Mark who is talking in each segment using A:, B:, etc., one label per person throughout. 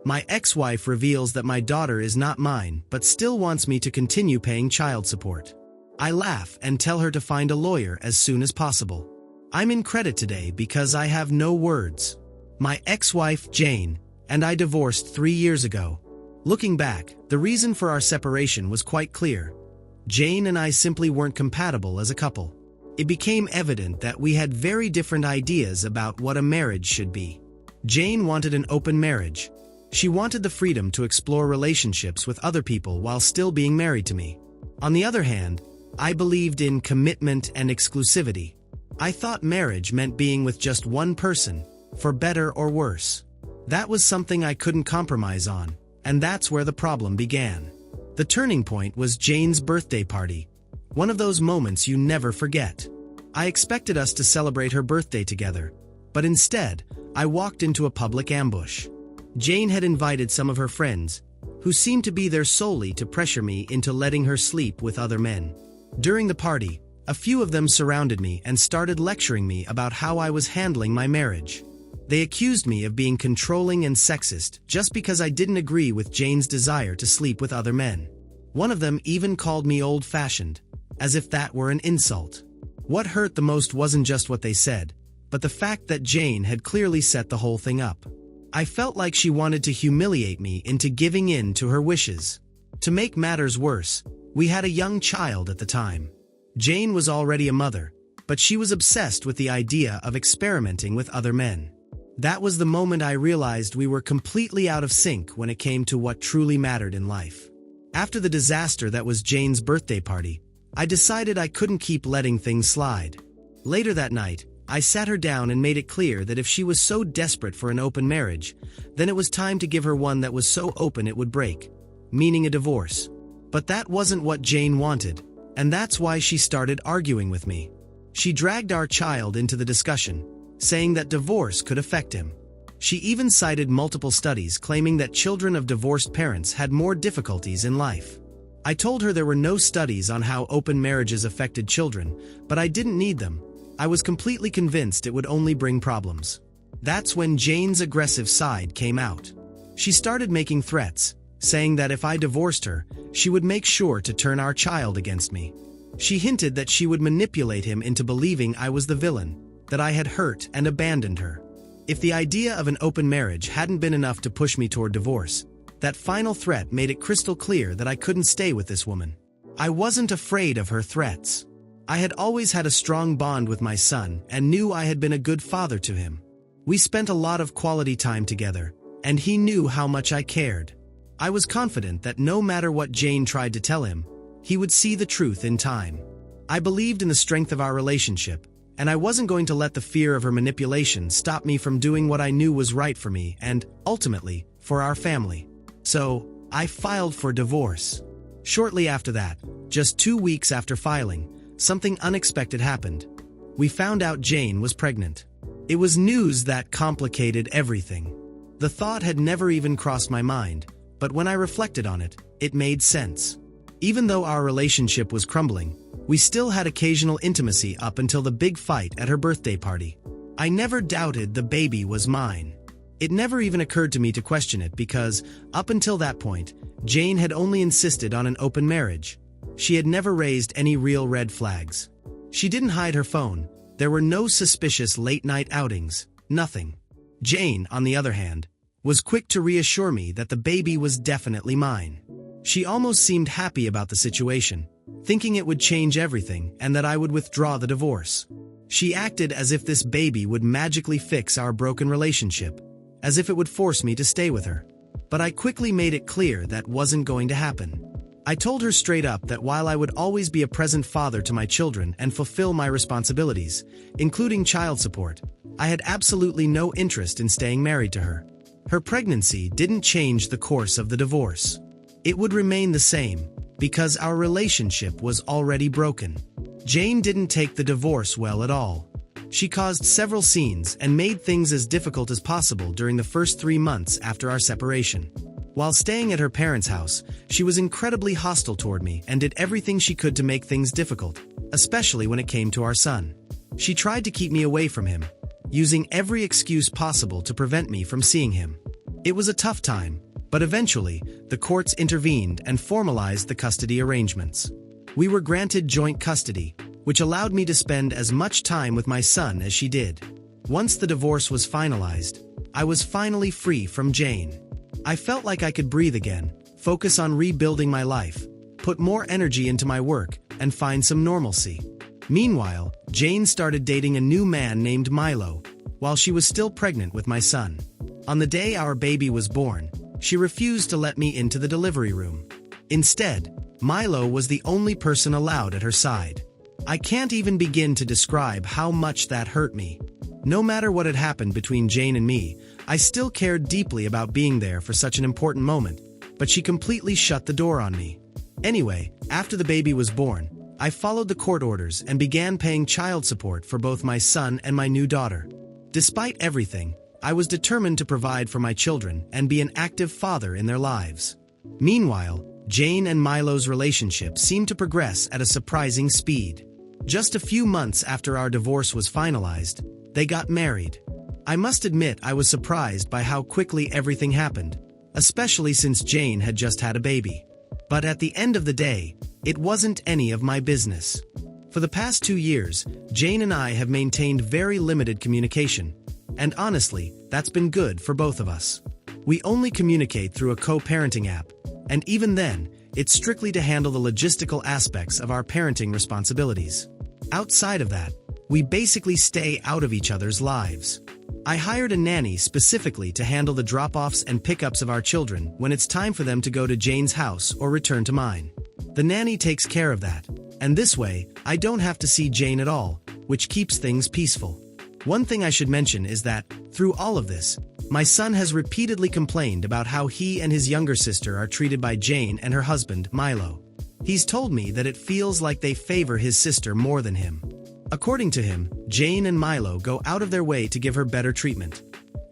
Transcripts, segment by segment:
A: My ex-wife reveals that my daughter is not mine but still wants me to continue paying child support. I laugh and tell her to find a lawyer as soon as possible. I'm in credit today because I have no words. My ex-wife, Jane, and I divorced 3 years ago. Looking back, the reason for our separation was quite clear. Jane and I simply weren't compatible as a couple. It became evident that we had very different ideas about what a marriage should be. Jane wanted an open marriage. She wanted the freedom to explore relationships with other people while still being married to me. On the other hand, I believed in commitment and exclusivity. I thought marriage meant being with just one person, for better or worse. That was something I couldn't compromise on, and that's where the problem began. The turning point was Jane's birthday party, one of those moments you never forget. I expected us to celebrate her birthday together, but instead, I walked into a public ambush. Jane had invited some of her friends, who seemed to be there solely to pressure me into letting her sleep with other men. During the party, a few of them surrounded me and started lecturing me about how I was handling my marriage. They accused me of being controlling and sexist just because I didn't agree with Jane's desire to sleep with other men. One of them even called me old-fashioned, as if that were an insult. What hurt the most wasn't just what they said, but the fact that Jane had clearly set the whole thing up. I felt like she wanted to humiliate me into giving in to her wishes. To make matters worse, we had a young child at the time. Jane was already a mother, but she was obsessed with the idea of experimenting with other men. That was the moment I realized we were completely out of sync when it came to what truly mattered in life. After the disaster that was Jane's birthday party, I decided I couldn't keep letting things slide. Later that night, I sat her down and made it clear that if she was so desperate for an open marriage, then it was time to give her one that was so open it would break, meaning a divorce. But that wasn't what Jane wanted, and that's why she started arguing with me. She dragged our child into the discussion, saying that divorce could affect him. She even cited multiple studies claiming that children of divorced parents had more difficulties in life. I told her there were no studies on how open marriages affected children, but I didn't need them. I was completely convinced it would only bring problems. That's when Jane's aggressive side came out. She started making threats, saying that if I divorced her, she would make sure to turn our child against me. She hinted that she would manipulate him into believing I was the villain, that I had hurt and abandoned her. If the idea of an open marriage hadn't been enough to push me toward divorce, that final threat made it crystal clear that I couldn't stay with this woman. I wasn't afraid of her threats. I had always had a strong bond with my son and knew I had been a good father to him. We spent a lot of quality time together, and he knew how much I cared. I was confident that no matter what Jane tried to tell him, he would see the truth in time. I believed in the strength of our relationship, and I wasn't going to let the fear of her manipulation stop me from doing what I knew was right for me and, ultimately, for our family. So, I filed for divorce. Shortly after that, just 2 weeks after filing, something unexpected happened. We found out Jane was pregnant. It was news that complicated everything. The thought had never even crossed my mind, but when I reflected on it, it made sense. Even though our relationship was crumbling, we still had occasional intimacy up until the big fight at her birthday party. I never doubted the baby was mine. It never even occurred to me to question it because, up until that point, Jane had only insisted on an open marriage. She had never raised any real red flags. She didn't hide her phone. There were no suspicious late-night outings. Nothing. Jane, on the other hand, was quick to reassure me that the baby was definitely mine. She almost seemed happy about the situation, thinking it would change everything and that I would withdraw the divorce. She acted as if this baby would magically fix our broken relationship, as if it would force me to stay with her. But I quickly made it clear that wasn't going to happen. I told her straight up that while I would always be a present father to my children and fulfill my responsibilities, including child support, I had absolutely no interest in staying married to her. Her pregnancy didn't change the course of the divorce. It would remain the same, because our relationship was already broken. Jane didn't take the divorce well at all. She caused several scenes and made things as difficult as possible during the first 3 months after our separation. While staying at her parents' house, she was incredibly hostile toward me and did everything she could to make things difficult, especially when it came to our son. She tried to keep me away from him, using every excuse possible to prevent me from seeing him. It was a tough time, but eventually, the courts intervened and formalized the custody arrangements. We were granted joint custody, which allowed me to spend as much time with my son as she did. Once the divorce was finalized, I was finally free from Jane. I felt like I could breathe again, focus on rebuilding my life, put more energy into my work, and find some normalcy. Meanwhile, Jane started dating a new man named Milo, while she was still pregnant with my son. On the day our baby was born, she refused to let me into the delivery room. Instead, Milo was the only person allowed at her side. I can't even begin to describe how much that hurt me. No matter what had happened between Jane and me, I still cared deeply about being there for such an important moment, but she completely shut the door on me. Anyway, after the baby was born, I followed the court orders and began paying child support for both my son and my new daughter. Despite everything, I was determined to provide for my children and be an active father in their lives. Meanwhile, Jane and Milo's relationship seemed to progress at a surprising speed. Just a few months after our divorce was finalized, they got married. I must admit I was surprised by how quickly everything happened, especially since Jane had just had a baby. But at the end of the day, it wasn't any of my business. For the past 2 years, Jane and I have maintained very limited communication. And honestly, that's been good for both of us. We only communicate through a co-parenting app, and even then, it's strictly to handle the logistical aspects of our parenting responsibilities. Outside of that, we basically stay out of each other's lives. I hired a nanny specifically to handle the drop-offs and pickups of our children when it's time for them to go to Jane's house or return to mine. The nanny takes care of that, and this way, I don't have to see Jane at all, which keeps things peaceful. One thing I should mention is that, through all of this, my son has repeatedly complained about how he and his younger sister are treated by Jane and her husband, Milo. He's told me that it feels like they favor his sister more than him. According to him, Jane and Milo go out of their way to give her better treatment.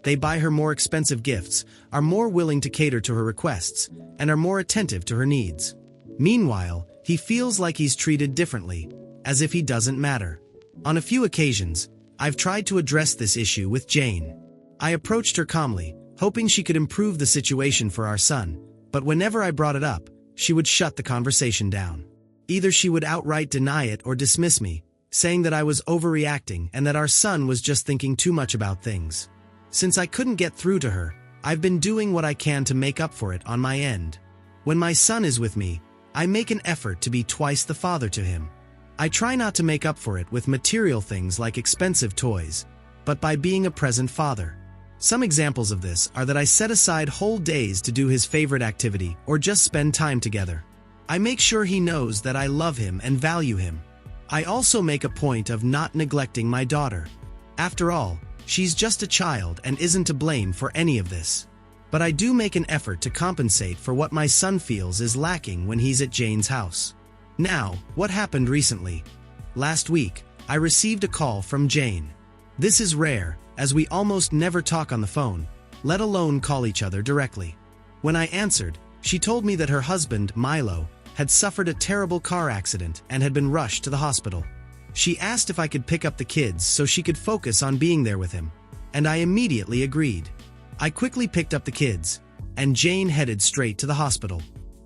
A: They buy her more expensive gifts, are more willing to cater to her requests, and are more attentive to her needs. Meanwhile, he feels like he's treated differently, as if he doesn't matter. On a few occasions, I've tried to address this issue with Jane. I approached her calmly, hoping she could improve the situation for our son, but whenever I brought it up, she would shut the conversation down. Either she would outright deny it or dismiss me, saying that I was overreacting and that our son was just thinking too much about things. Since I couldn't get through to her, I've been doing what I can to make up for it on my end. When my son is with me, I make an effort to be twice the father to him. I try not to make up for it with material things like expensive toys, but by being a present father. Some examples of this are that I set aside whole days to do his favorite activity or just spend time together. I make sure he knows that I love him and value him. I also make a point of not neglecting my daughter. After all, she's just a child and isn't to blame for any of this. But I do make an effort to compensate for what my son feels is lacking when he's at Jane's house. Now, what happened recently? Last week, I received a call from Jane. This is rare, as we almost never talk on the phone, let alone call each other directly. When I answered, she told me that her husband, Milo, had suffered a terrible car accident and had been rushed to the hospital. She asked if I could pick up the kids so she could focus on being there with him, and I immediately agreed. I quickly picked up the kids, and Jane headed straight to the hospital.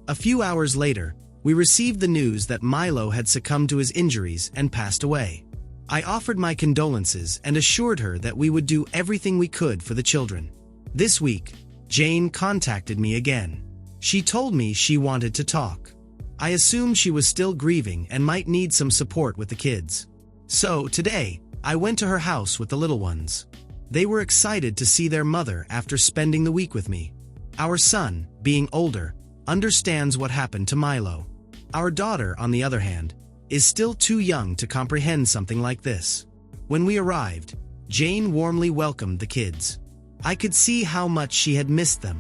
A: A few hours later, we received the news that Milo had succumbed to his injuries and passed away. I offered my condolences and assured her that we would do everything we could for the children. This week, Jane contacted me again. She told me she wanted to talk. I assumed she was still grieving and might need some support with the kids. So, today, I went to her house with the little ones. They were excited to see their mother after spending the week with me. Our son, being older, understands what happened to Milo. Our daughter, on the other hand, is still too young to comprehend something like this. When we arrived, Jane warmly welcomed the kids. I could see how much she had missed them.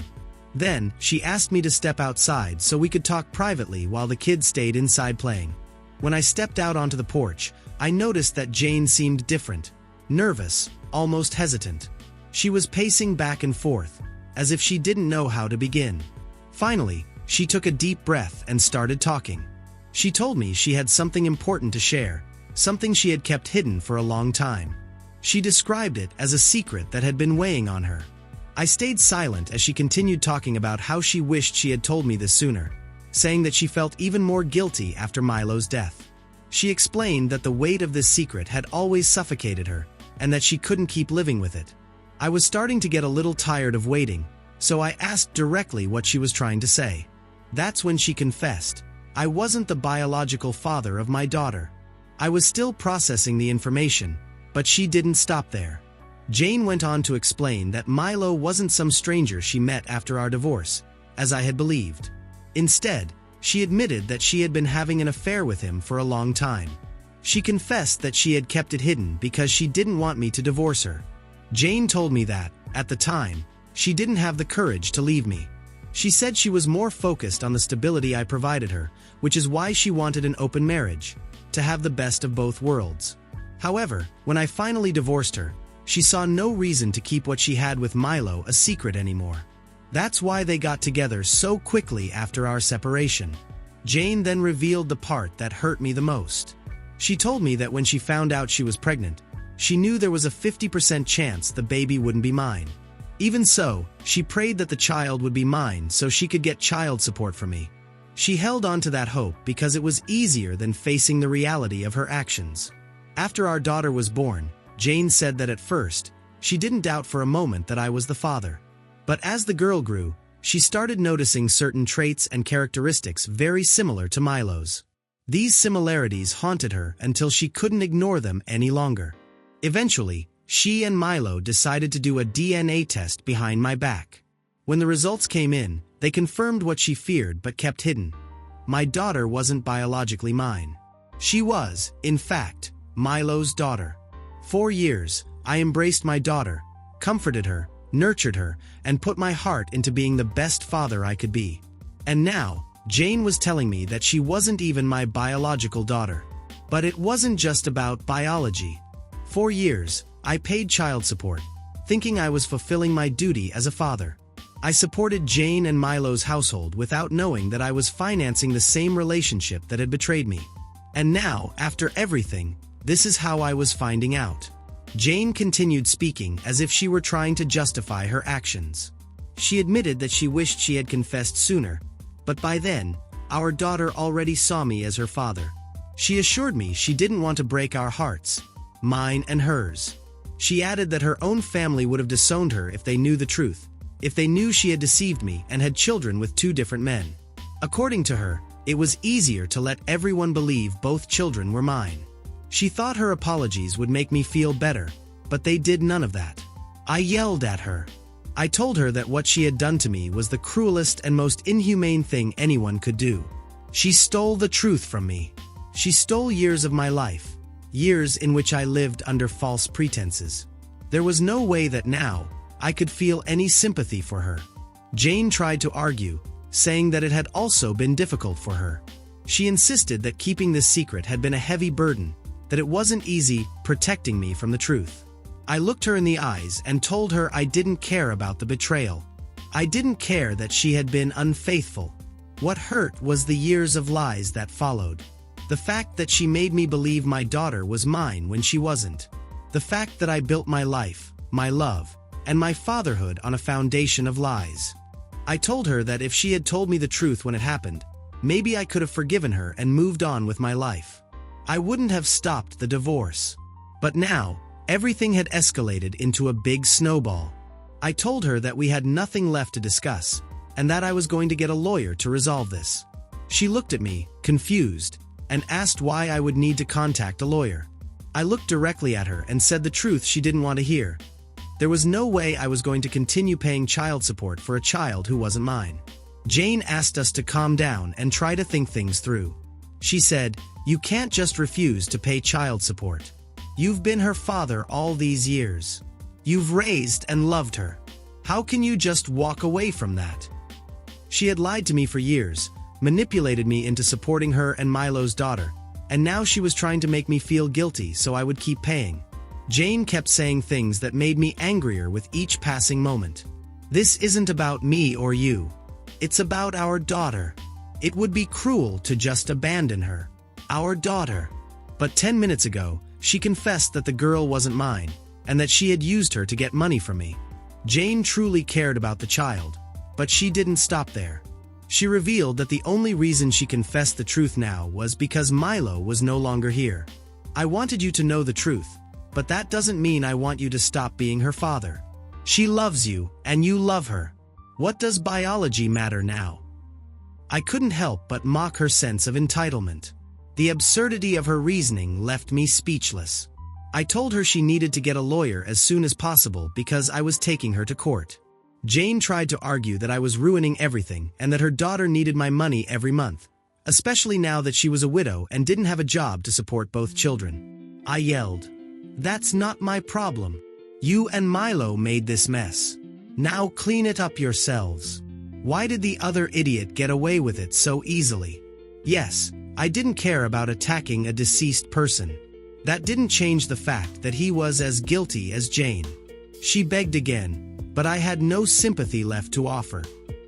A: Then, she asked me to step outside so we could talk privately while the kids stayed inside playing. When I stepped out onto the porch, I noticed that Jane seemed different, nervous, almost hesitant. She was pacing back and forth, as if she didn't know how to begin. Finally, she took a deep breath and started talking. She told me she had something important to share, something she had kept hidden for a long time. She described it as a secret that had been weighing on her. I stayed silent as she continued talking about how she wished she had told me this sooner, saying that she felt even more guilty after Milo's death. She explained that the weight of this secret had always suffocated her, and that she couldn't keep living with it. I was starting to get a little tired of waiting, so I asked directly what she was trying to say. That's when she confessed, "I wasn't the biological father of my daughter." I was still processing the information, but she didn't stop there. Jane went on to explain that Milo wasn't some stranger she met after our divorce, as I had believed. Instead, she admitted that she had been having an affair with him for a long time. She confessed that she had kept it hidden because she didn't want me to divorce her. Jane told me that, at the time, she didn't have the courage to leave me. She said she was more focused on the stability I provided her, which is why she wanted an open marriage, to have the best of both worlds. However, when I finally divorced her, she saw no reason to keep what she had with Milo a secret anymore. That's why they got together so quickly after our separation. Jane then revealed the part that hurt me the most. She told me that when she found out she was pregnant, she knew there was a 50% chance the baby wouldn't be mine. Even so, she prayed that the child would be mine so she could get child support from me. She held on to that hope because it was easier than facing the reality of her actions. After our daughter was born, Jane said that at first, she didn't doubt for a moment that I was the father. But as the girl grew, she started noticing certain traits and characteristics very similar to Milo's. These similarities haunted her until she couldn't ignore them any longer. Eventually, she and Milo decided to do a DNA test behind my back. When the results came in, they confirmed what she feared but kept hidden. My daughter wasn't biologically mine. She was, in fact, Milo's daughter. 4 years, I embraced my daughter, comforted her, nurtured her, and put my heart into being the best father I could be. And now, Jane was telling me that she wasn't even my biological daughter. But it wasn't just about biology. 4 years, I paid child support, thinking I was fulfilling my duty as a father. I supported Jane and Milo's household without knowing that I was financing the same relationship that had betrayed me. And now, after everything, this is how I was finding out. Jane continued speaking as if she were trying to justify her actions. She admitted that she wished she had confessed sooner, but by then, our daughter already saw me as her father. She assured me she didn't want to break our hearts, mine and hers. She added that her own family would have disowned her if they knew the truth, if they knew she had deceived me and had children with 2 different men. According to her, it was easier to let everyone believe both children were mine. She thought her apologies would make me feel better, but they did none of that. I yelled at her. I told her that what she had done to me was the cruelest and most inhumane thing anyone could do. She stole the truth from me. She stole years of my life, years in which I lived under false pretenses. There was no way that now I could feel any sympathy for her. Jane tried to argue, saying that it had also been difficult for her. She insisted that keeping this secret had been a heavy burden, that it wasn't easy protecting me from the truth. I looked her in the eyes and told her I didn't care about the betrayal. I didn't care that she had been unfaithful. What hurt was the years of lies that followed. The fact that she made me believe my daughter was mine when she wasn't. The fact that I built my life, my love, and my fatherhood on a foundation of lies. I told her that if she had told me the truth when it happened, maybe I could have forgiven her and moved on with my life. I wouldn't have stopped the divorce. But now, everything had escalated into a big snowball. I told her that we had nothing left to discuss, and that I was going to get a lawyer to resolve this. She looked at me, confused, and asked why I would need to contact a lawyer. I looked directly at her and said the truth she didn't want to hear. There was no way I was going to continue paying child support for a child who wasn't mine. Jane asked us to calm down and try to think things through. She said, "You can't just refuse to pay child support. You've been her father all these years. You've raised and loved her. How can you just walk away from that?" She had lied to me for years, manipulated me into supporting her and Milo's daughter, and now she was trying to make me feel guilty so I would keep paying. Jane kept saying things that made me angrier with each passing moment. This isn't about me or you. It's about our daughter. It would be cruel to just abandon her. Our daughter. But 10 minutes ago, she confessed that the girl wasn't mine, and that she had used her to get money from me. Jane truly cared about the child, but she didn't stop there. She revealed that the only reason she confessed the truth now was because Milo was no longer here. I wanted you to know the truth, but that doesn't mean I want you to stop being her father. She loves you, and you love her. What does biology matter now? I couldn't help but mock her sense of entitlement. The absurdity of her reasoning left me speechless. I told her she needed to get a lawyer as soon as possible because I was taking her to court. Jane tried to argue that I was ruining everything and that her daughter needed my money every month, especially now that she was a widow and didn't have a job to support both children. I yelled, "That's not my problem. You and Milo made this mess. Now clean it up yourselves. Why did the other idiot get away with it so easily?" Yes, I didn't care about attacking a deceased person. That didn't change the fact that he was as guilty as Jane. She begged again, but I had no sympathy left to offer.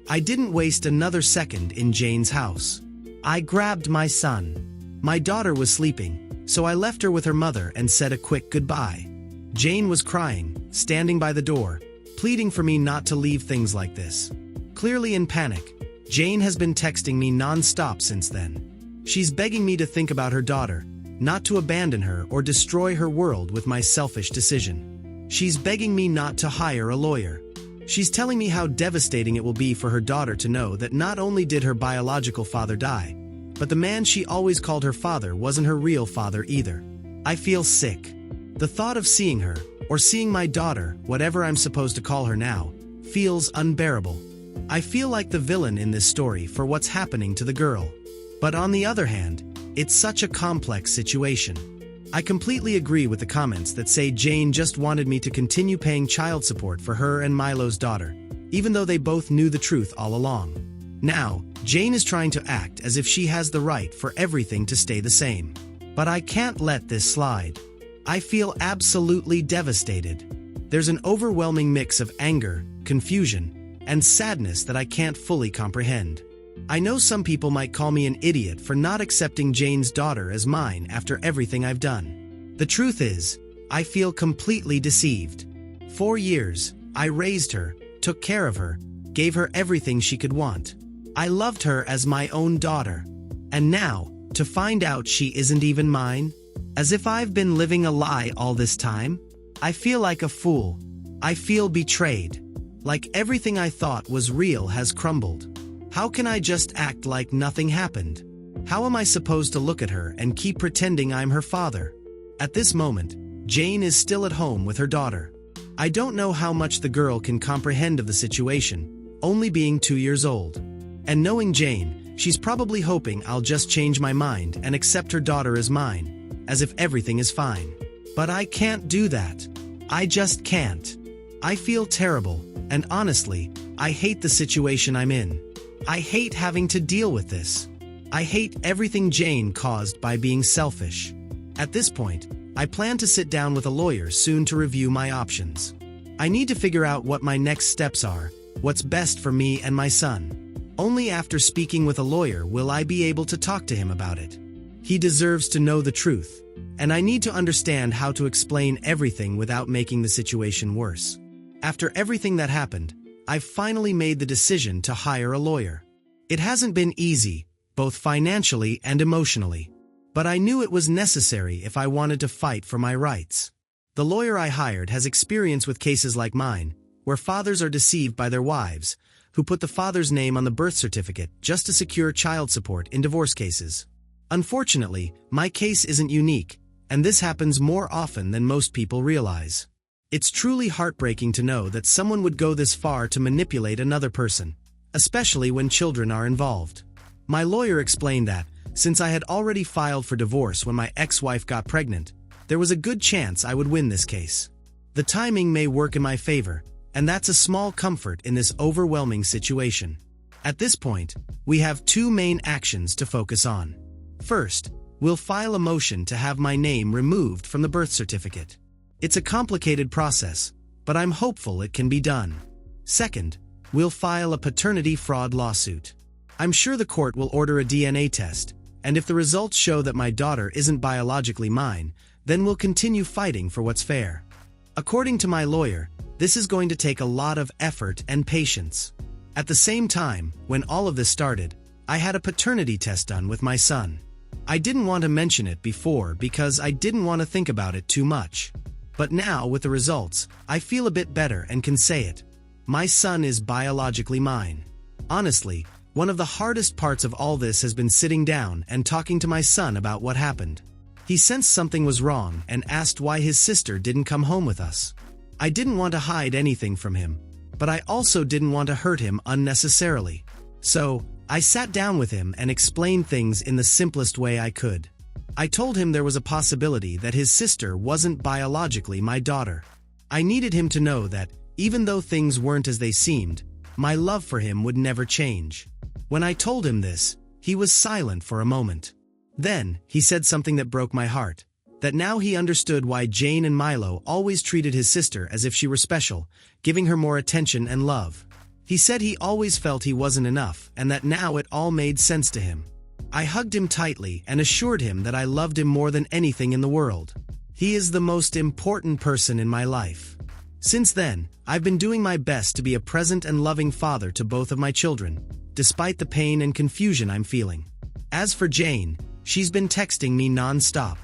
A: I didn't waste another second in Jane's house. I grabbed my son. My daughter was sleeping, so I left her with her mother and said a quick goodbye. Jane was crying, standing by the door, pleading for me not to leave things like this. Clearly in panic, Jane has been texting me non-stop since then. She's begging me to think about her daughter, not to abandon her or destroy her world with my selfish decision. She's begging me not to hire a lawyer. She's telling me how devastating it will be for her daughter to know that not only did her biological father die, but the man she always called her father wasn't her real father either. I feel sick. The thought of seeing her, or seeing my daughter, whatever I'm supposed to call her now, feels unbearable. I feel like the villain in this story for what's happening to the girl. But on the other hand, it's such a complex situation. I completely agree with the comments that say Jane just wanted me to continue paying child support for her and Milo's daughter, even though they both knew the truth all along. Now, Jane is trying to act as if she has the right for everything to stay the same. But I can't let this slide. I feel absolutely devastated. There's an overwhelming mix of anger, confusion, and sadness that I can't fully comprehend. I know some people might call me an idiot for not accepting Jane's daughter as mine after everything I've done. The truth is, I feel completely deceived. 4 years, I raised her, took care of her, gave her everything she could want. I loved her as my own daughter. And now, to find out she isn't even mine? As if I've been living a lie all this time? I feel like a fool. I feel betrayed. Like everything I thought was real has crumbled. How can I just act like nothing happened? How am I supposed to look at her and keep pretending I'm her father? At this moment, Jane is still at home with her daughter. I don't know how much the girl can comprehend of the situation, only being 2 years old. And knowing Jane, she's probably hoping I'll just change my mind and accept her daughter as mine, as if everything is fine. But I can't do that. I just can't. I feel terrible, and honestly, I hate the situation I'm in. I hate having to deal with this. I hate everything Jane caused by being selfish. At this point, I plan to sit down with a lawyer soon to review my options. I need to figure out what my next steps are, what's best for me and my son. Only after speaking with a lawyer will I be able to talk to him about it. He deserves to know the truth, and I need to understand how to explain everything without making the situation worse. After everything that happened, I've finally made the decision to hire a lawyer. It hasn't been easy, both financially and emotionally. But I knew it was necessary if I wanted to fight for my rights. The lawyer I hired has experience with cases like mine, where fathers are deceived by their wives, who put the father's name on the birth certificate just to secure child support in divorce cases. Unfortunately, my case isn't unique, and this happens more often than most people realize. It's truly heartbreaking to know that someone would go this far to manipulate another person, especially when children are involved. My lawyer explained that, since I had already filed for divorce when my ex-wife got pregnant, there was a good chance I would win this case. The timing may work in my favor, and that's a small comfort in this overwhelming situation. At this point, we have 2 main actions to focus on. First, we'll file a motion to have my name removed from the birth certificate. It's a complicated process, but I'm hopeful it can be done. Second, we'll file a paternity fraud lawsuit. I'm sure the court will order a DNA test, and if the results show that my daughter isn't biologically mine, then we'll continue fighting for what's fair. According to my lawyer, This is going to take a lot of effort and patience. At the same time, when all of this started, I had a paternity test done with my son. I didn't want to mention it before because I didn't want to think about it too much. But now, with the results, I feel a bit better and can say it. My son is biologically mine. Honestly, one of the hardest parts of all this has been sitting down and talking to my son about what happened. He sensed something was wrong and asked why his sister didn't come home with us. I didn't want to hide anything from him, but I also didn't want to hurt him unnecessarily. So, I sat down with him and explained things in the simplest way I could. I told him there was a possibility that his sister wasn't biologically my daughter. I needed him to know that, even though things weren't as they seemed, my love for him would never change. When I told him this, he was silent for a moment. Then, he said something that broke my heart. That now he understood why Jane and Milo always treated his sister as if she were special, giving her more attention and love. He said he always felt he wasn't enough and that now it all made sense to him. I hugged him tightly and assured him that I loved him more than anything in the world. He is the most important person in my life. Since then, I've been doing my best to be a present and loving father to both of my children, despite the pain and confusion I'm feeling. As for Jane, she's been texting me non-stop.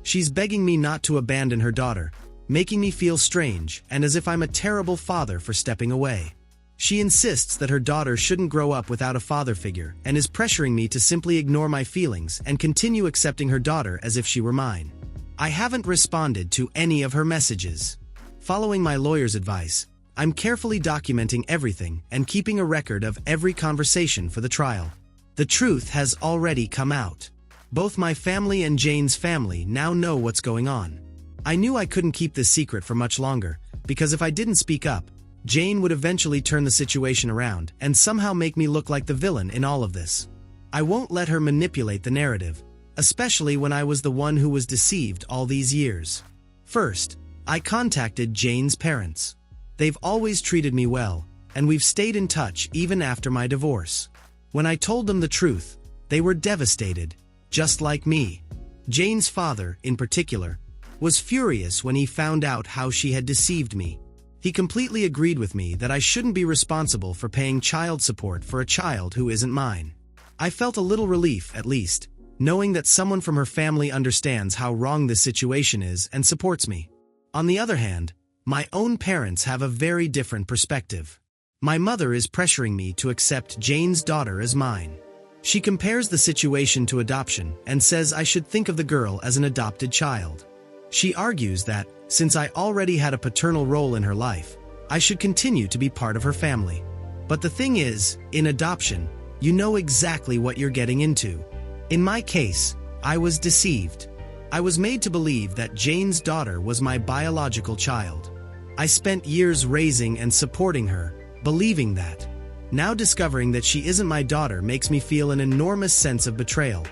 A: She's begging me not to abandon her daughter, making me feel strange and as if I'm a terrible father for stepping away. She insists that her daughter shouldn't grow up without a father figure and is pressuring me to simply ignore my feelings and continue accepting her daughter as if she were mine. I haven't responded to any of her messages. Following my lawyer's advice, I'm carefully documenting everything and keeping a record of every conversation for the trial. The truth has already come out. Both my family and Jane's family now know what's going on. I knew I couldn't keep this secret for much longer, because if I didn't speak up, Jane would eventually turn the situation around and somehow make me look like the villain in all of this. I won't let her manipulate the narrative, especially when I was the one who was deceived all these years. First, I contacted Jane's parents. They've always treated me well, and we've stayed in touch even after my divorce. When I told them the truth, they were devastated. Just like me. Jane's father, in particular, was furious when he found out how she had deceived me. He completely agreed with me that I shouldn't be responsible for paying child support for a child who isn't mine. I felt a little relief, at least, knowing that someone from her family understands how wrong this situation is and supports me. On the other hand, my own parents have a very different perspective. My mother is pressuring me to accept Jane's daughter as mine. She compares the situation to adoption and says I should think of the girl as an adopted child. She argues that, since I already had a paternal role in her life, I should continue to be part of her family. But the thing is, in adoption, you know exactly what you're getting into. In my case, I was deceived. I was made to believe that Jane's daughter was my biological child. I spent years raising and supporting her, believing that. Now discovering that she isn't my daughter makes me feel an enormous sense of betrayal.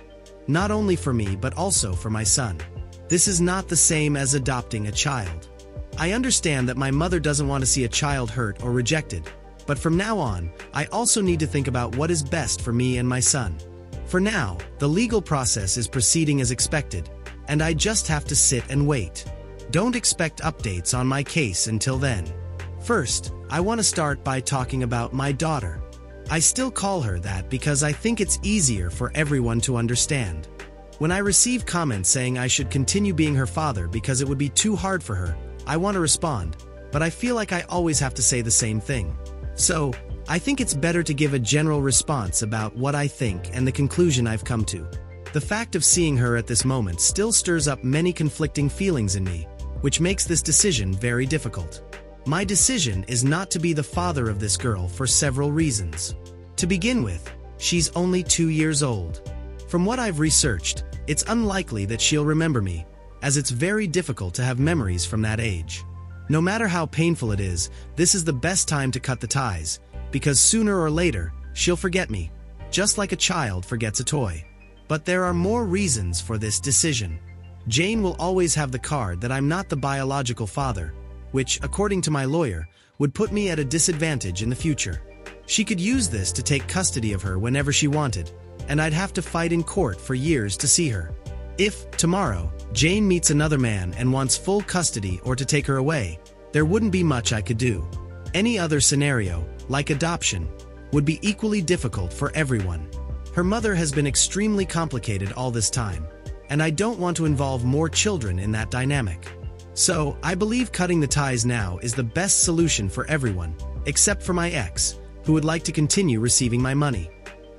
A: Not only for me but also for my son. This is not the same as adopting a child. I understand that my mother doesn't want to see a child hurt or rejected, but from now on, I also need to think about what is best for me and my son. For now, the legal process is proceeding as expected, and I just have to sit and wait. Don't expect updates on my case until then. First, I want to start by talking about my daughter. I still call her that because I think it's easier for everyone to understand. When I receive comments saying I should continue being her father because it would be too hard for her, I want to respond, but I feel like I always have to say the same thing. So, I think it's better to give a general response about what I think and the conclusion I've come to. The fact of seeing her at this moment still stirs up many conflicting feelings in me, which makes this decision very difficult. My decision is not to be the father of this girl for several reasons. To begin with, she's only 2 years old. From what I've researched, it's unlikely that she'll remember me, as it's very difficult to have memories from that age. No matter how painful it is, this is the best time to cut the ties, because sooner or later, she'll forget me, just like a child forgets a toy. But there are more reasons for this decision. Jane will always have the card that I'm not the biological father, which, according to my lawyer, would put me at a disadvantage in the future. She could use this to take custody of her whenever she wanted, and I'd have to fight in court for years to see her. If, tomorrow, Jane meets another man and wants full custody or to take her away, there wouldn't be much I could do. Any other scenario, like adoption, would be equally difficult for everyone. Her mother has been extremely complicated all this time, and I don't want to involve more children in that dynamic. So, I believe cutting the ties now is the best solution for everyone, except for my ex, who would like to continue receiving my money.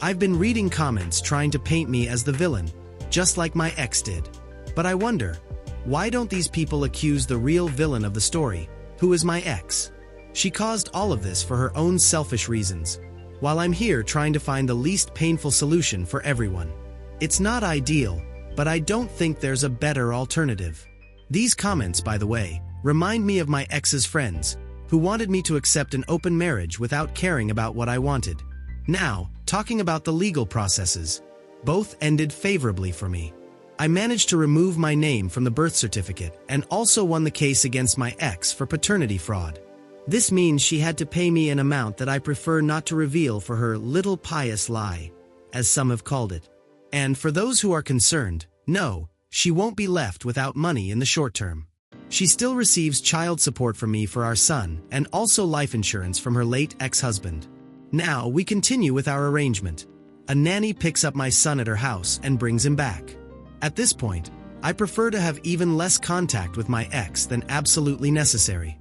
A: I've been reading comments trying to paint me as the villain, just like my ex did. But I wonder, why don't these people accuse the real villain of the story, who is my ex? She caused all of this for her own selfish reasons, while I'm here trying to find the least painful solution for everyone. It's not ideal, but I don't think there's a better alternative. These comments, by the way, remind me of my ex's friends, who wanted me to accept an open marriage without caring about what I wanted. Now, talking about the legal processes, both ended favorably for me. I managed to remove my name from the birth certificate and also won the case against my ex for paternity fraud. This means she had to pay me an amount that I prefer not to reveal for her little pious lie, as some have called it. And for those who are concerned, no, she won't be left without money in the short term. She still receives child support from me for our son and also life insurance from her late ex-husband. Now we continue with our arrangement. A nanny picks up my son at her house and brings him back. At this point, I prefer to have even less contact with my ex than absolutely necessary.